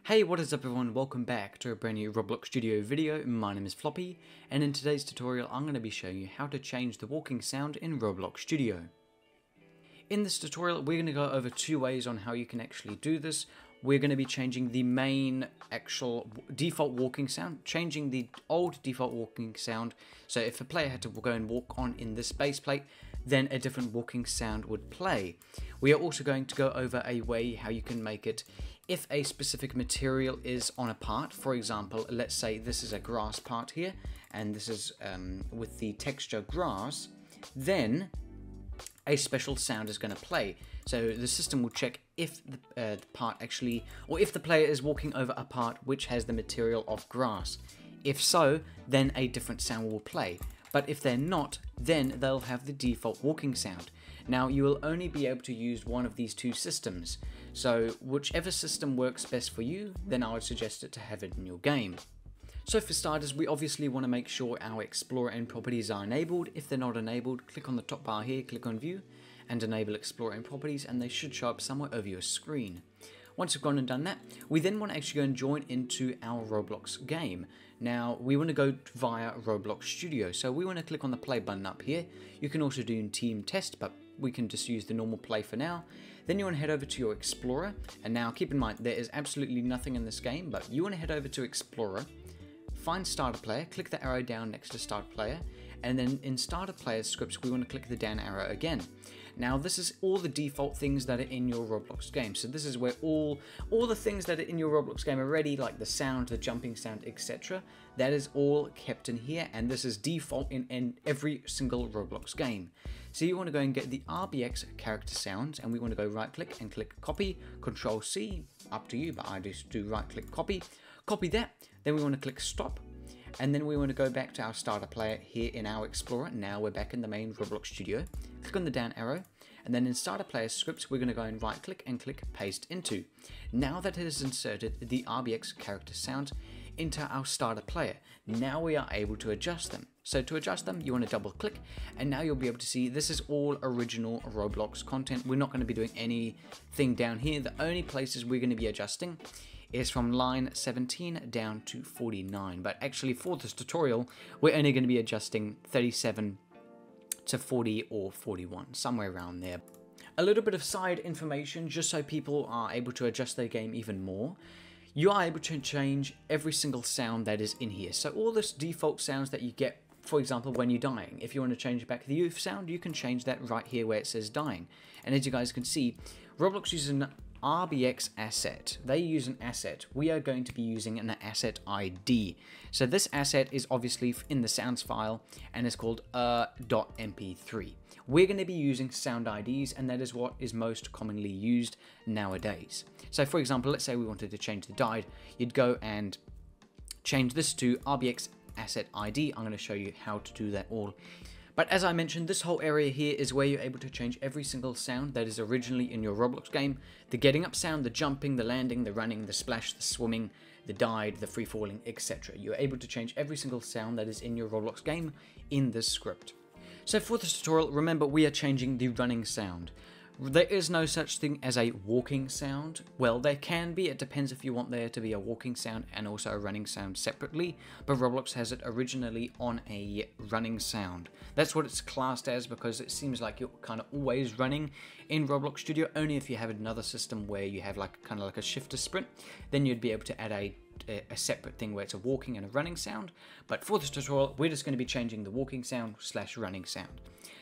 Hey, what is up everyone, welcome back to a brand new Roblox Studio video. My name is Floppy, and in today's tutorial I'm going to be showing you how to change the walking sound in Roblox Studio. In this tutorial we're going to go over two ways on how you can actually do this. We're going to be changing the main actual default walking sound, changing the old default walking sound, so if a player had to go and walk on in this base plate, then a different walking sound would play. We are also going to go over a way how you can make it if a specific material is on a part. For example, let's say this is a grass part here, and this is with the texture grass, then a special sound is going to play. So the system will check if the part actually, or if the player is walking over a part which has the material of grass. If so, then a different sound will play. But if they're not, then they'll have the default walking sound. Now you will only be able to use one of these two systems. So whichever system works best for you, then I would suggest it to have it in your game. So for starters, we obviously want to make sure our Explorer and properties are enabled. If they're not enabled, click on the top bar here, click on View, and enable Explorer and properties, and they should show up somewhere over your screen. Once you've gone and done that, we then want to actually go and join into our Roblox game. Now, we want to go via Roblox Studio, so we want to click on the play button up here. You can also do team test, but we can just use the normal play for now. Then you want to head over to your Explorer, and now keep in mind, there is absolutely nothing in this game, but you want to head over to Explorer, find Starter Player, click the arrow down next to Starter Player, and then in Starter Player scripts, we want to click the down arrow again. Now this is all the default things that are in your Roblox game. So this is where all the things that are in your Roblox game already, like the sound, the jumping sound, etc. That is all kept in here, and this is default in every single Roblox game. So you want to go and get the rbxassetid, and we want to go right click and click copy, Control C, up to you, but I just do right click copy that. Then we want to click stop. And then we want to go back to our starter player here in our Explorer. Now we're back in the main Roblox Studio. Click on the down arrow, and then in starter player scripts, we're going to go and right click and click paste into. Now that it has inserted the rbxassetid into our starter player, now we are able to adjust them. So to adjust them, you want to double click, and now you'll be able to see this is all original Roblox content. We're not going to be doing anything down here. The only places we're going to be adjusting is from line 17 down to 49, but actually for this tutorial we're only going to be adjusting 37 to 40 or 41, somewhere around there. A little bit of side information just so people are able to adjust their game even more. You are able to change every single sound that is in here, so all this default sounds that you get, for example when you're dying, if you want to change back the youth sound, you can change that right here where it says dying. And as you guys can see, Roblox uses an rbxasset. They use an asset. We are going to be using an asset ID. So this asset is obviously in the sounds file and it's called .mp3. We're going to be using sound IDs, and that is what is most commonly used nowadays. So for example, let's say we wanted to change the died, you'd go and change this to rbxasset ID. I'm going to show you how to do that all. But as I mentioned, this whole area here is where you're able to change every single sound that is originally in your Roblox game. The getting up sound, the jumping, the landing, the running, the splash, the swimming, the died, the free falling, etc. You're able to change every single sound that is in your Roblox game in this script. So for this tutorial, remember we are changing the running sound. There is no such thing as a walking sound. Well, there can be, it depends if you want there to be a walking sound and also a running sound separately, but Roblox has it originally on a running sound. That's what it's classed as, because it seems like you're kind of always running in Roblox Studio. Only if you have another system where you have like kind of like a shifter sprint, then you'd be able to add a separate thing where it's a walking and a running sound. But for this tutorial, we're just going to be changing the walking sound / running sound.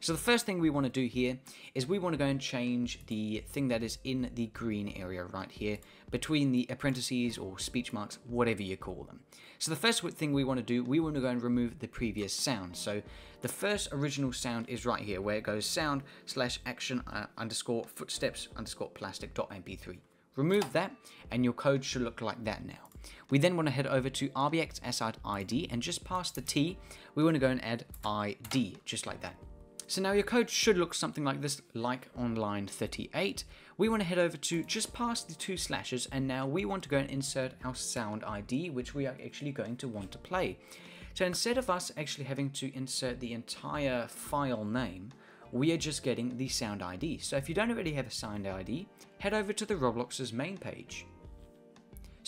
So the first thing we want to do here is we want to go and change the thing that is in the green area right here between the apprentices or speech marks, whatever you call them. So the first thing we want to do, we want to go and remove the previous sound. So the first original sound is right here where it goes sound / action _ footsteps _ plastic.mp3. Remove that and your code should look like that now. We then want to head over to rbxassetid ID, and just past the T, we want to go and add ID, just like that. So now your code should look something like this, like on line 38. We want to head over to just past the 2 slashes, and now we want to go and insert our sound ID, which we are actually going to want to play. So instead of us actually having to insert the entire file name, we are just getting the sound ID. So if you don't already have a sound ID, head over to the Roblox's main page.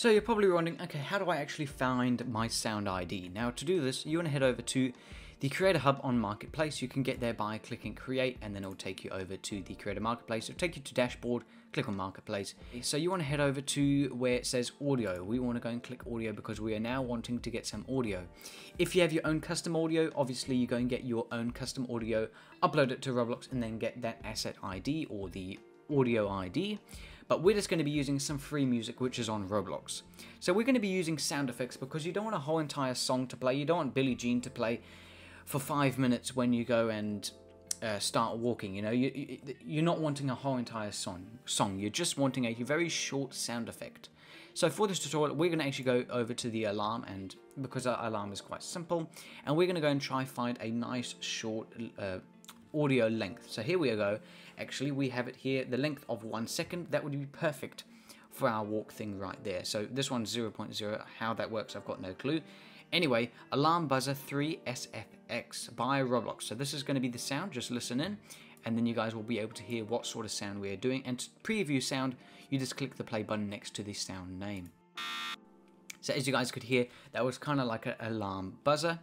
So you're probably wondering, okay, how do I actually find my sound ID? Now to do this, you want to head over to the Creator Hub on Marketplace. You can get there by clicking Create, and then it'll take you over to the Creator Marketplace. It'll take you to Dashboard, click on Marketplace. So you want to head over to where it says Audio. We want to go and click Audio because we are now wanting to get some audio. If you have your own custom audio, obviously you go and get your own custom audio, upload it to Roblox, and then get that asset ID or the audio ID. But we're just going to be using some free music which is on Roblox. So we're going to be using sound effects because you don't want a whole entire song to play. You don't want Billie Jean to play for 5 minutes when you go and start walking. You know, you're not wanting a whole entire song. You're just wanting a very short sound effect. So for this tutorial, we're going to actually go over to the alarm, and because our alarm is quite simple, and we're going to go and try find a nice short audio length. So here we go. Actually, we have it here, the length of 1 second. That would be perfect for our walk thing right there. So this one's 0.0. How that works, I've got no clue. Anyway, Alarm Buzzer 3 SFX by Roblox. So this is going to be the sound. Just listen in, and then you guys will be able to hear what sort of sound we are doing. And to preview sound, you just click the play button next to the sound name. So as you guys could hear, that was kind of like an alarm buzzer.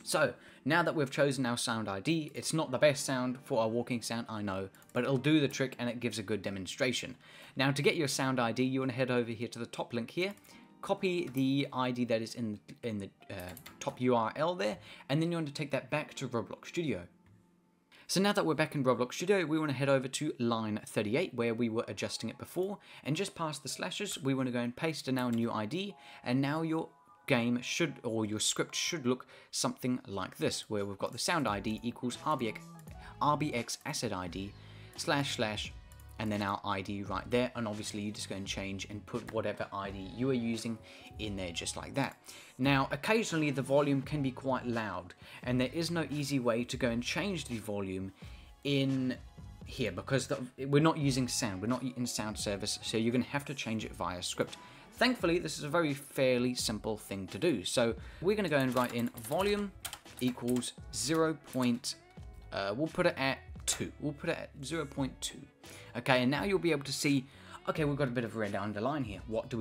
So now that we've chosen our sound ID, it's not the best sound for our walking sound, I know, but it'll do the trick and it gives a good demonstration. Now to get your sound ID, you want to head over here to the top link here, copy the ID that is in the top URL there, and then you want to take that back to Roblox Studio. So now that we're back in Roblox Studio, we want to head over to line 38 where we were adjusting it before, and just past the slashes, we want to go and paste in our new ID, and now your game should, or your script should look something like this, where we've got the sound ID equals rbxassetid / and then our ID right there, and obviously you just go and change and put whatever ID you are using in there just like that. Now occasionally the volume can be quite loud, and there is no easy way to go and change the volume in here because we're not using sound, we're not in sound service, so you're going to have to change it via script. Thankfully this is a very fairly simple thing to do, so we're going to go and write in volume equals 0. We'll put it at 2. We'll put it at 0.2. Okay, and now you'll be able to see, okay, we've got a bit of red underline here. What do?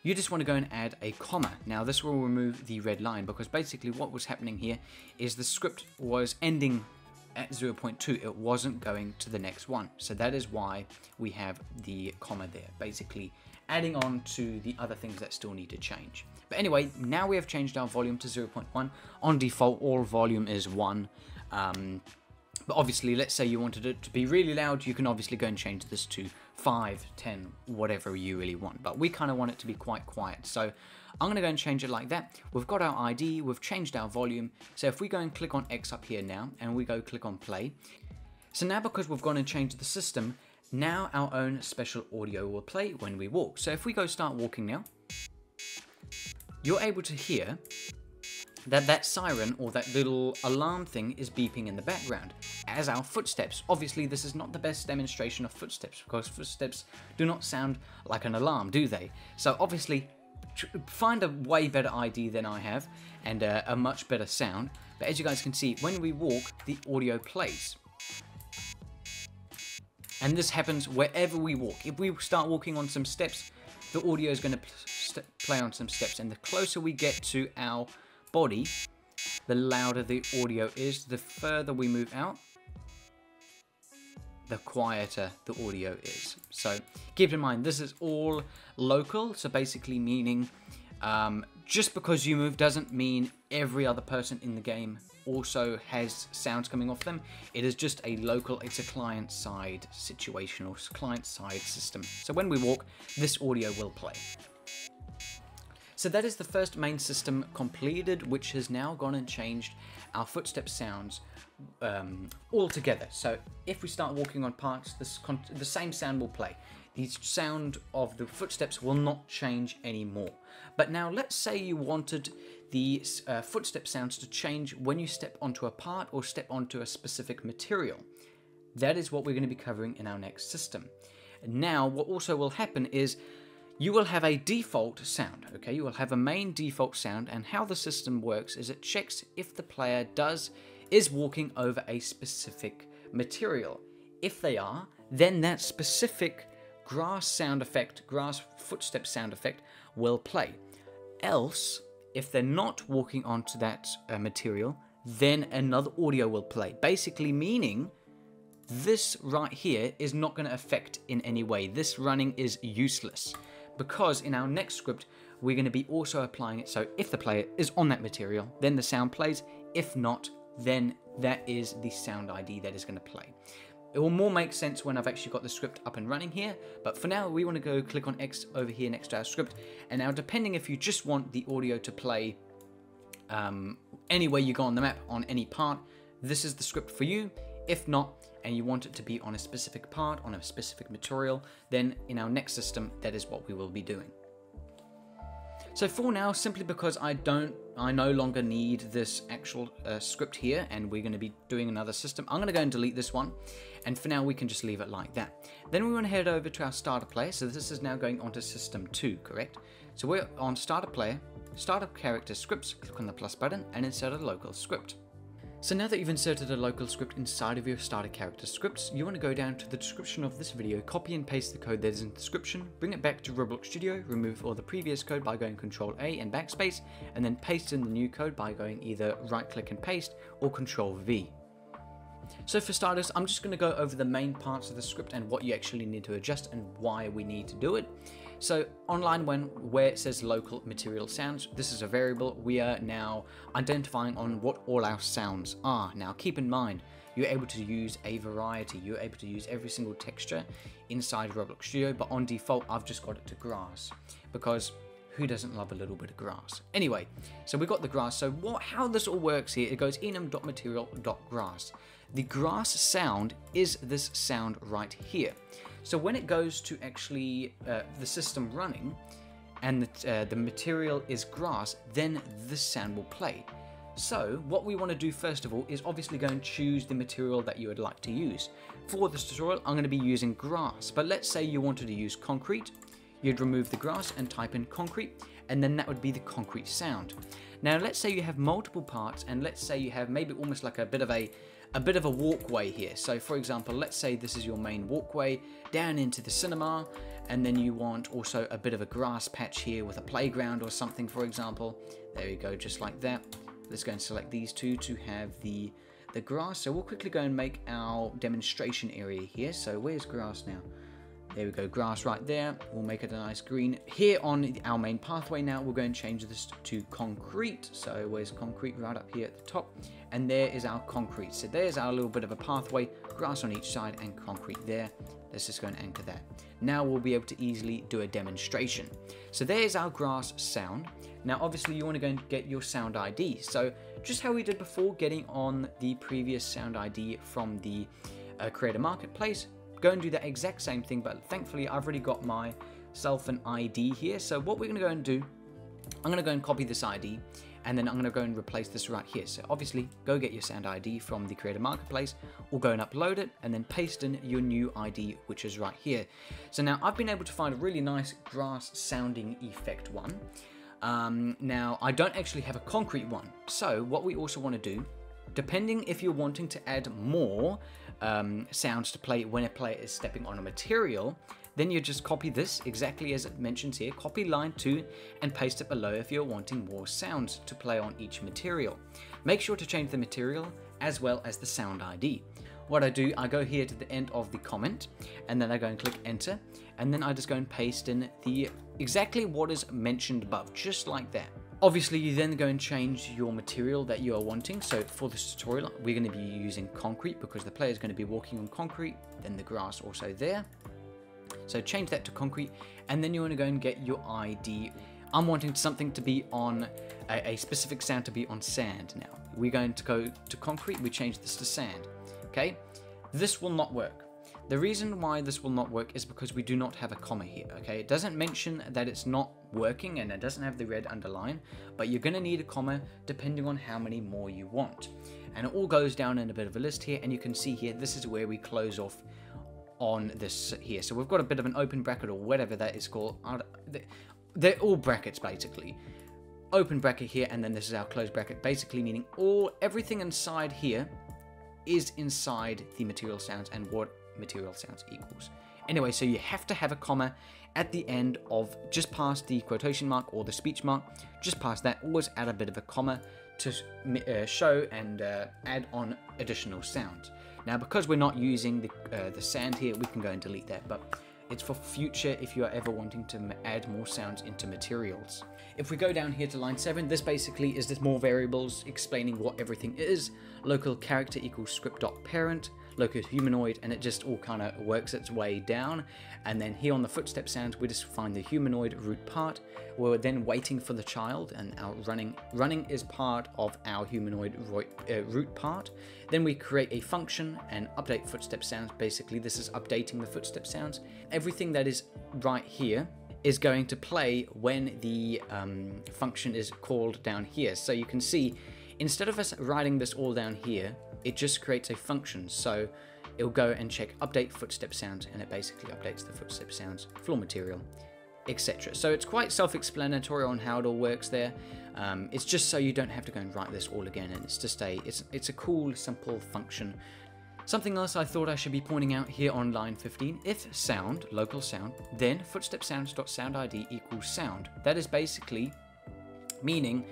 You just want to go and add a comma. Now this will remove the red line because basically what was happening here is the script was ending at 0.2. It wasn't going to the next one. So that is why we have the comma there, basically adding on to the other things that still need to change. But anyway, now we have changed our volume to 0.1. On default, all volume is 1. But obviously, let's say you wanted it to be really loud, you can obviously go and change this to 5, 10, whatever you really want. But we kind of want it to be quite quiet. So I'm going to go and change it like that. We've got our ID, we've changed our volume. So if we go and click on X up here now, and we go click on play. So now because we've gone and changed the system, now our own special audio will play when we walk. So if we go start walking now, you're able to hear that siren or that little alarm thing is beeping in the background as our footsteps. Obviously this is not the best demonstration of footsteps because footsteps do not sound like an alarm, do they? So obviously find a way better ID than I have and a much better sound. But as you guys can see, when we walk, the audio plays. And this happens wherever we walk. If we start walking on some steps, the audio is going to play on some steps, and the closer we get to our body, the louder the audio is. The further we move out, the quieter the audio is. So keep in mind, this is all local, so basically meaning just because you move doesn't mean every other person in the game also has sounds coming off them. It is just a local, it's a client-side situation or client-side system. So when we walk, this audio will play. So that is the first main system completed, which has now gone and changed our footstep sounds altogether. So if we start walking on parts, the same sound will play. The sound of the footsteps will not change anymore. But now let's say you wanted the footstep sounds to change when you step onto a part or step onto a specific material. That is what we're going to be covering in our next system. Now what also will happen is you will have a default sound, okay? You will have a main default sound, and how the system works is it checks if the player is walking over a specific material. If they are, then that specific grass sound effect, grass footstep sound effect will play. Else, if they're not walking onto that material, then another audio will play. Basically meaning this right here is not going to affect in any way. This running is useless because in our next script, we're going to be also applying it. So if the player is on that material, then the sound plays. If not, then that is the sound ID that is going to play. It will more make sense when I've actually got the script up and running here, but for now we want to go click on X over here next to our script. And now depending if you just want the audio to play anywhere you go on the map, on any part, this is the script for you. If not, and you want it to be on a specific part, on a specific material, then in our next system, that is what we will be doing. So for now, simply because I no longer need this actual script here, and we're going to be doing another system, I'm going to go and delete this one, and for now we can just leave it like that. Then we want to head over to our starter player. So this is now going onto system 2, correct? So we're on starter player, startup character scripts, click on the plus button and insert a local script. So now that you've inserted a local script inside of your starter character scripts, you want to go down to the description of this video, copy and paste the code that is in the description, bring it back to Roblox Studio, remove all the previous code by going Ctrl A and backspace, and then paste in the new code by going either right click and paste or Ctrl V. So for starters, I'm just going to go over the main parts of the script and what you actually need to adjust and why we need to do it. So online where it says local material sounds, this is a variable. We are now identifying on what all our sounds are. Now keep in mind, you're able to use a variety. You're able to use every single texture inside Roblox Studio, but on default, I've just got it to grass because who doesn't love a little bit of grass? Anyway, so we got the grass. So how this all works here, it goes Enum.Material.Grass. The grass sound is this sound right here. So when it goes to actually the system running and the material is grass, then this sound will play. So what we want to do first of all is obviously go and choose the material that you would like to use. For this tutorial, I'm going to be using grass, but let's say you wanted to use concrete. You'd remove the grass and type in concrete, and then that would be the concrete sound. Now let's say you have multiple parts, and let's say you have maybe almost like a bit of a walkway here. So for example, let's say this is your main walkway down into the cinema, and then you want also a bit of a grass patch here with a playground or something, for example. There we go, just like that. Let's go and select these two to have the grass. So we'll quickly go and make our demonstration area here. So where's grass now? There we go, grass right there. We'll make it a nice green. Here on our main pathway now, we're going to change this to concrete. So where's concrete? Right up here at the top. And there is our concrete. So there's our little bit of a pathway, grass on each side and concrete there. Let's just go and anchor that. Now we'll be able to easily do a demonstration. So there's our grass sound. Now obviously you want to go and get your sound ID. So just how we did before, getting on the previous sound ID from the Creator Marketplace, go and do that exact same thing, but thankfully I've already got myself an ID here. So what we're going to go and do, I'm going to go and copy this ID, and then I'm going to go and replace this right here. So obviously go get your sound ID from the Creator Marketplace, or go and upload it and then paste in your new ID, which is right here. So now I've been able to find a really nice grass sounding effect one. Now I don't actually have a concrete one. So what we also want to do, depending if you're wanting to add more sounds to play when a player is stepping on a material, then you just copy this exactly as it mentions here, copy line 2 and paste it below if you're wanting more sounds to play on each material. Make sure to change the material as well as the sound ID. What I do, I go here to the end of the comment and then I go and click enter, and then I just go and paste in exactly what is mentioned above, just like that. Obviously, you then go and change your material that you are wanting. So for this tutorial, we're going to be using concrete because the player is going to be walking on concrete, then the grass also there. So change that to concrete, and then you want to go and get your ID. I'm wanting something to be on, a specific sound to be on sand now. We're going to go to concrete, we change this to sand, okay? This will not work. The reason why this will not work is because we do not have a comma here, okay? It doesn't mention that it's not working and it doesn't have the red underline, but you're going to need a comma depending on how many more you want. And it all goes down in a bit of a list here, and you can see here, this is where we close off on this here. So we've got a bit of an open bracket or whatever that is called. They're all brackets basically. Open bracket here, and then this is our closed bracket, basically meaning everything inside here is inside the material sounds and what material sounds equals. Anyway, so you have to have a comma at the end of just past the quotation mark or the speech mark, just past that, always add a bit of a comma to show and add on additional sounds. Now, because we're not using the sound here, we can go and delete that, but it's for future if you are ever wanting to add more sounds into materials. If we go down here to line 7, this basically is just more variables explaining what everything is. Local character equals script.Parent, local humanoid, and it just all kind of works its way down. And then here on the footstep sounds, we just find the humanoid root part. We're then waiting for the child, and our running is part of our humanoid root part. Then we create a function and update footstep sounds. Basically, this is updating the footstep sounds. Everything that is right here is going to play when the function is called down here. So you can see, instead of us writing this all down here, it just creates a function. So it'll go and check update footstep sounds, and it basically updates the footstep sounds, floor material, etc. So it's quite self-explanatory on how it all works there. It's just so you don't have to go and write this all again, and it's just it's a cool, simple function. Something else I thought I should be pointing out here on line 15, if sound, local sound, then FootstepsSounds.SoundId equals sound. That is basically meaning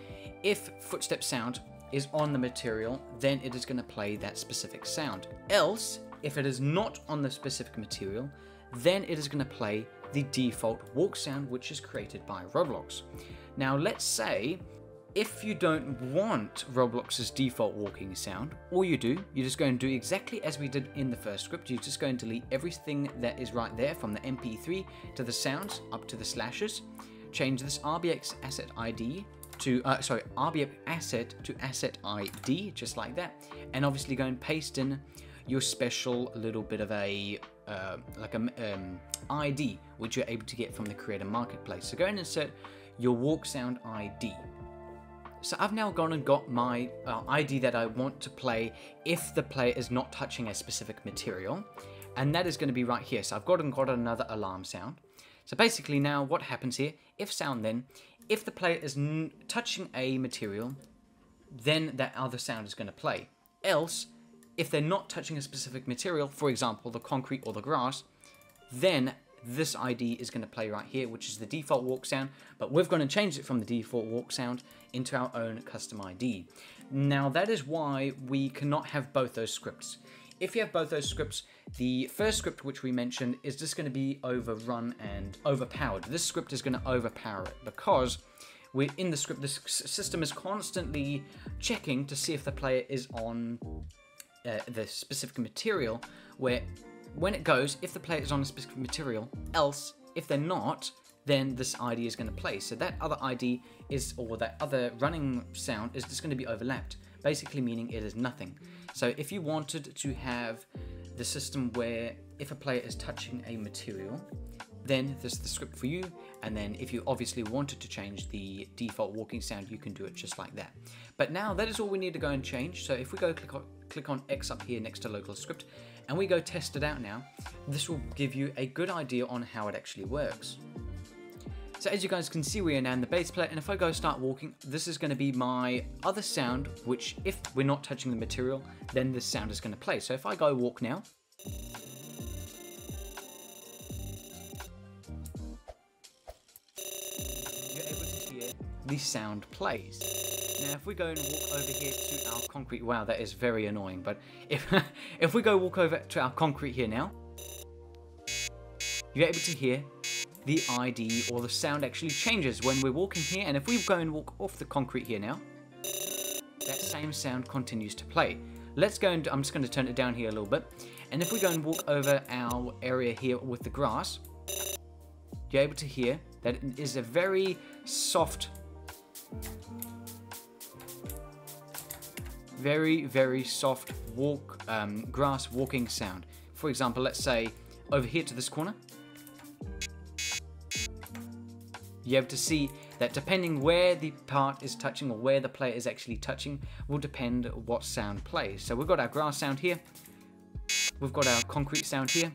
if footstep sound is on the material, then it is going to play that specific sound. Else, if it is not on the specific material, then it is going to play the default walk sound, which is created by Roblox. Now, let's say if you don't want Roblox's default walking sound, all you just go and do exactly as we did in the first script. You just go and delete everything that is right there, from the MP3 to the sounds up to the slashes. Change this rbxasset ID to rbxasset to asset ID, just like that, and obviously go and paste in your special little bit of a ID, which you're able to get from the Creator Marketplace. So go and insert your walk sound ID. So I've now gone and got my ID that I want to play if the player is not touching a specific material, and that is going to be right here. So I've got another alarm sound. So basically now what happens here, if sound, then if the player is touching a material, then that other sound is going to play. Else, if they're not touching a specific material, for example the concrete or the grass, then this ID is going to play right here, which is the default walk sound, but we're going to change it from the default walk sound into our own custom ID. Now that is why we cannot have both those scripts. If you have both those scripts, the first script which we mentioned is just going to be overrun and overpowered. This script is going to overpower it because in the script, this system is constantly checking to see if the player is on the specific material, where when it goes, if the player is on a specific material, else if they're not, then this ID is going to play. So that other ID is, or that other running sound is just going to be overlapped, basically meaning it is nothing. So if you wanted to have the system where if a player is touching a material, then this is the script for you. And then if you obviously wanted to change the default walking sound, you can do it just like that. But now that is all we need to go and change. So if we go click on X up here next to local script, and we go test it out now, this will give you a good idea on how it actually works. So as you guys can see, we are now in the bass player, and if I go start walking, this is going to be my other sound, which if we're not touching the material, then this sound is going to play. So if I go walk now, you're able to hear the sound plays. Now if we go and walk over here to our concrete, wow, that is very annoying, but if we go walk over to our concrete here now, you're able to hear the ID or the sound actually changes when we're walking here. And if we go and walk off the concrete here now, that same sound continues to play. Let's go and I'm just going to turn it down here a little bit. And if we go and walk over our area here with the grass, you're able to hear that it is a very soft, very soft grass walking sound. For example, let's say over here to this corner, you're able to see that depending where the part is touching or where the player is actually touching will depend what sound plays. So we've got our grass sound here, we've got our concrete sound here,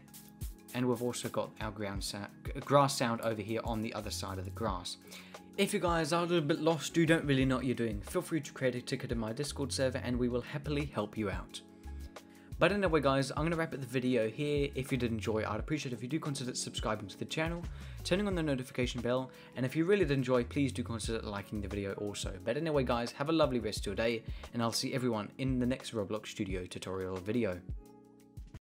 and we've also got our grass sound over here on the other side of the grass. If you guys are a little bit lost, you don't really know what you're doing, feel free to create a ticket in my Discord server and we will happily help you out. But anyway guys, I'm going to wrap up the video here. If you did enjoy, I'd appreciate it if you do consider subscribing to the channel, turning on the notification bell, and if you really did enjoy, please do consider liking the video also. But anyway guys, have a lovely rest of your day, and I'll see everyone in the next Roblox Studio tutorial video.